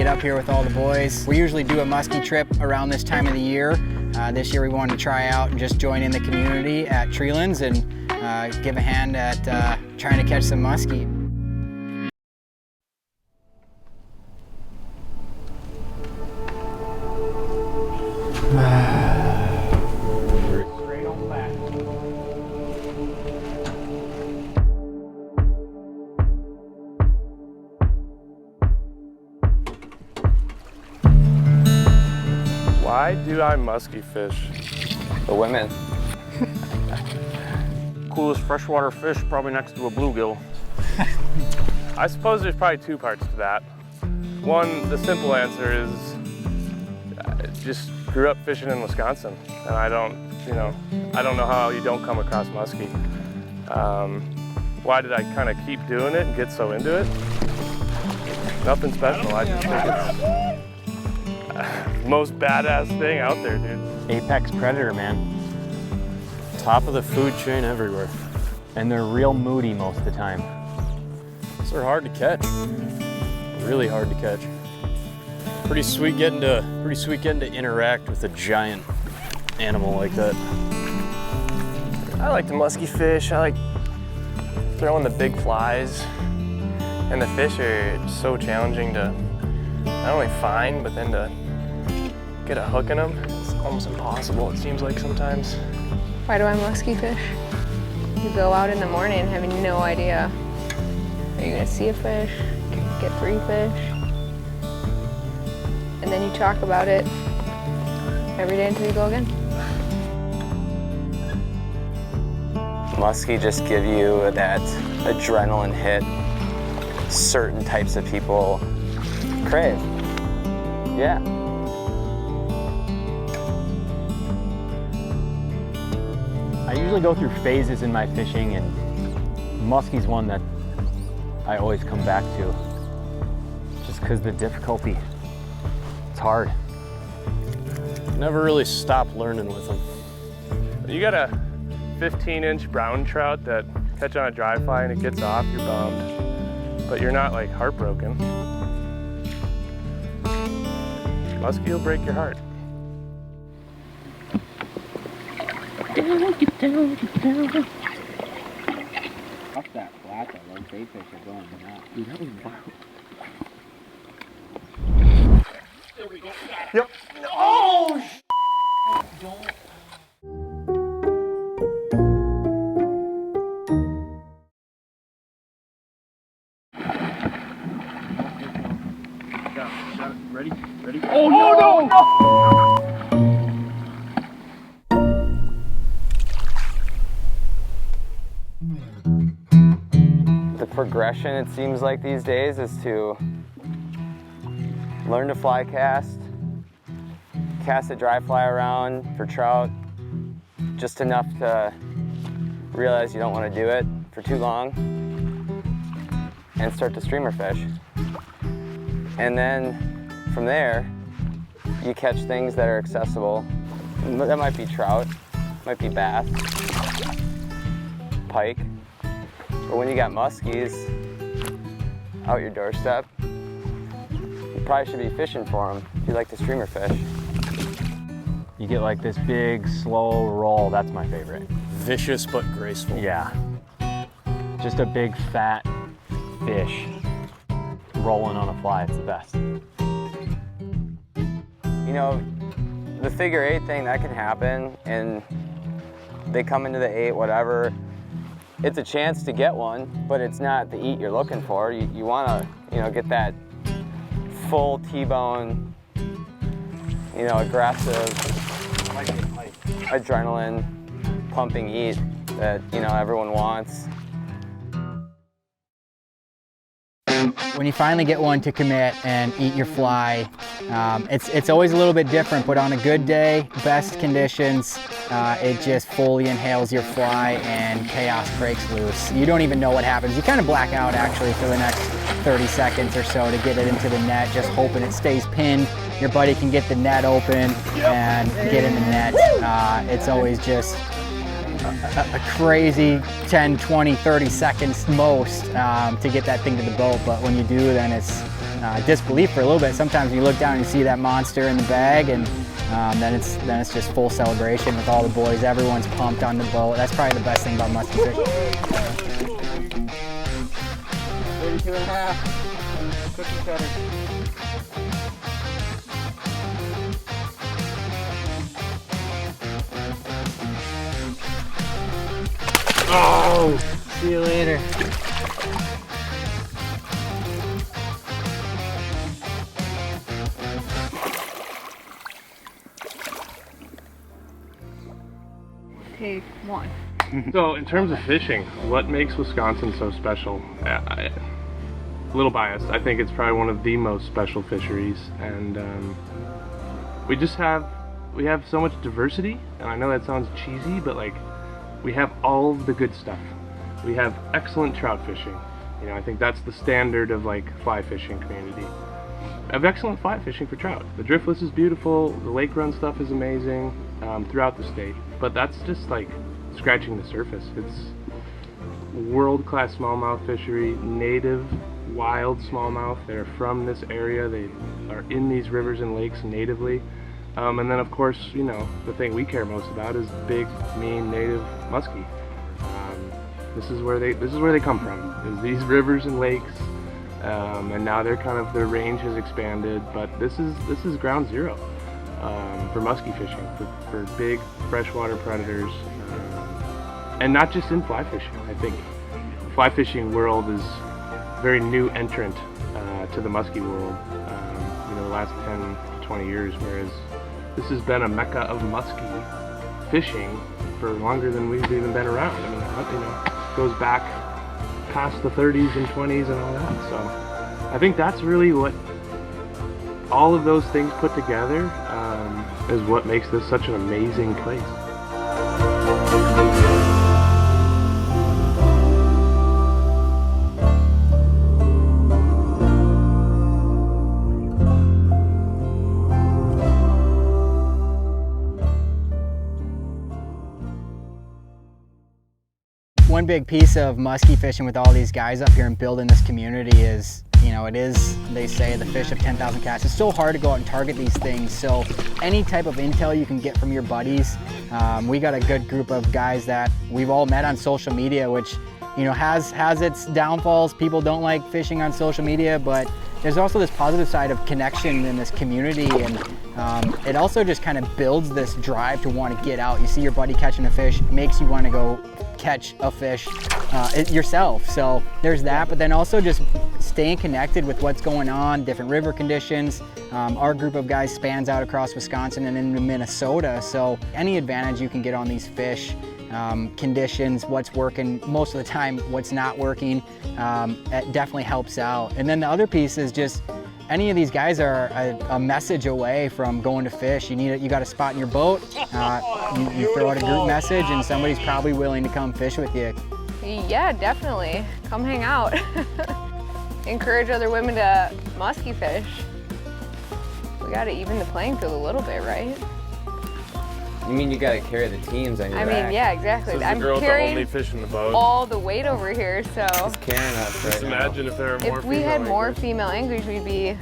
up here with all the boys. We usually do a musky trip around this time of the year. This year we wanted to try out and just join in the community at Treelands and give a hand at trying to catch some muskie. Why do I musky fish? The women. Coolest freshwater fish, probably next to a bluegill. I suppose there's probably two parts to that. One, the simple answer is I just grew up fishing in Wisconsin, and I don't know how you don't come across muskie. Why did I kind of keep doing it and get so into it? Nothing special. I just think it's most badass thing out there, dude. Apex predator, man. Top of the food chain everywhere. And they're real moody most of the time. So they're hard to catch. Really hard to catch. Pretty sweet getting to interact with a giant animal like that. I like to musky fish. I like throwing the big flies. And the fish are so challenging to not only find, but then to get a hook in them. It's almost impossible, it seems like sometimes. Why do I musky fish? You go out in the morning having no idea. Are you gonna see a fish? Get 3 fish? And then you talk about it every day until you go again. Muskie just give you that adrenaline hit certain types of people crave. Yeah. I usually go through phases in my fishing, and muskie's one that I always come back to. Just because the difficulty, it's hard. Never really stop learning with them. You got a 15-inch brown trout that catch on a dry fly and it gets off, you're bummed. But you're not like heartbroken. Muskie will break your heart. Get down, get down. Up that flat, that low bait fish are going nuts. Dude, that was wild. There we go. Yep. Oh, Don't. Shot it. Ready? Ready? Oh, no, no! The progression, it seems like these days, is to learn to fly cast a dry fly around for trout, just enough to realize you don't want to do it for too long, and start to streamer fish. And then from there, you catch things that are accessible. That might be trout, might be bass, pike. But when you got muskies out your doorstep, you probably should be fishing for them if you like to streamer fish. You get like this big, slow roll. That's my favorite. Vicious but graceful. Yeah. Just a big, fat fish rolling on a fly. It's the best. You know, the figure 8 thing, that can happen, and they come into the 8, whatever. It's a chance to get one, but it's not the eat you're looking for. You want to, get that full T-bone, aggressive, adrenaline pumping eat that, everyone wants. When you finally get one to commit and eat your fly, it's always a little bit different, but on a good day, best conditions, it just fully inhales your fly and chaos breaks loose. You don't even know what happens. You kind of black out actually for the next 30 seconds or so to get it into the net, just hoping it stays pinned. Your buddy can get the net open and get in the net. It's always just a crazy 10, 20, 30 seconds most to get that thing to the boat, but when you do, then it's disbelief for a little bit. Sometimes you look down and you see that monster in the bag, and then it's just full celebration with all the boys. Everyone's pumped on the boat. That's probably the best thing about musky fishing. 32.5. Cookie cutter. Oh, see you later. Take one. So in terms of fishing, what makes Wisconsin so special? A little biased. I think it's probably one of the most special fisheries, and we have so much diversity. And I know that sounds cheesy, but like, we have all of the good stuff. We have excellent trout fishing. You know, I think that's the standard of like fly fishing community. We have excellent fly fishing for trout. The driftless is beautiful. The lake run stuff is amazing throughout the state. But that's just like scratching the surface. It's world-class smallmouth fishery, native wild smallmouth. They're from this area. They are in these rivers and lakes natively. And then of course, you know, the thing we care most about is big, mean, native muskie. This is where they come from, is these rivers and lakes. And now their range has expanded, but this is ground zero for muskie fishing, for big freshwater predators, and not just in fly fishing. I think the fly fishing world is a very new entrant to the muskie world, you know, the last 10 to 20 years, whereas this has been a mecca of muskie fishing for longer than we've even been around. I mean, you know, it goes back past the 30s and 20s and all that. So I think that's really what all of those things put together is what makes this such an amazing place. One big piece of muskie fishing with all these guys up here and building this community is, you know, it is, they say, the fish of 10,000 casts. It's so hard to go out and target these things, so any type of intel you can get from your buddies. We got a good group of guys that we've all met on social media, which, you know, has its downfalls. People don't like fishing on social media, but there's also this positive side of connection in this community, and it also just kind of builds this drive to want to get out. You see your buddy catching a fish, it makes you want to go catch a fish yourself. So there's that, but then also just staying connected with what's going on, different river conditions. Our group of guys spans out across Wisconsin and into Minnesota, so any advantage you can get on these fish, conditions, what's working, most of the time what's not working, it definitely helps out. And then the other piece is just any of these guys are a message away from going to fish. You got a spot in your boat, you throw out a group message and somebody's probably willing to come fish with you. Yeah, definitely. Come hang out. Encourage other women to musky fish. We gotta even the playing field a little bit, right? You mean you gotta carry the teams on your back? I mean, yeah, exactly. So I'm the girls carrying only fish in the boat. all the weight over here, so. Just carrying us right Just now. imagine if there were more If we had female more anglers. female anglers, we'd be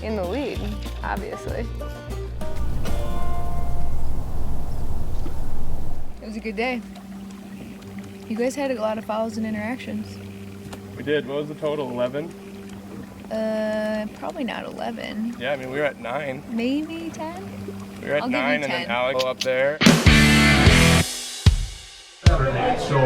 in the lead, obviously. It was a good day. You guys had a lot of follows and interactions. We did. What was the total? 11? Probably not 11. Yeah, I mean, we were at 9. Maybe 10? We were at I'll give you 9 and then 10. Alex up there. So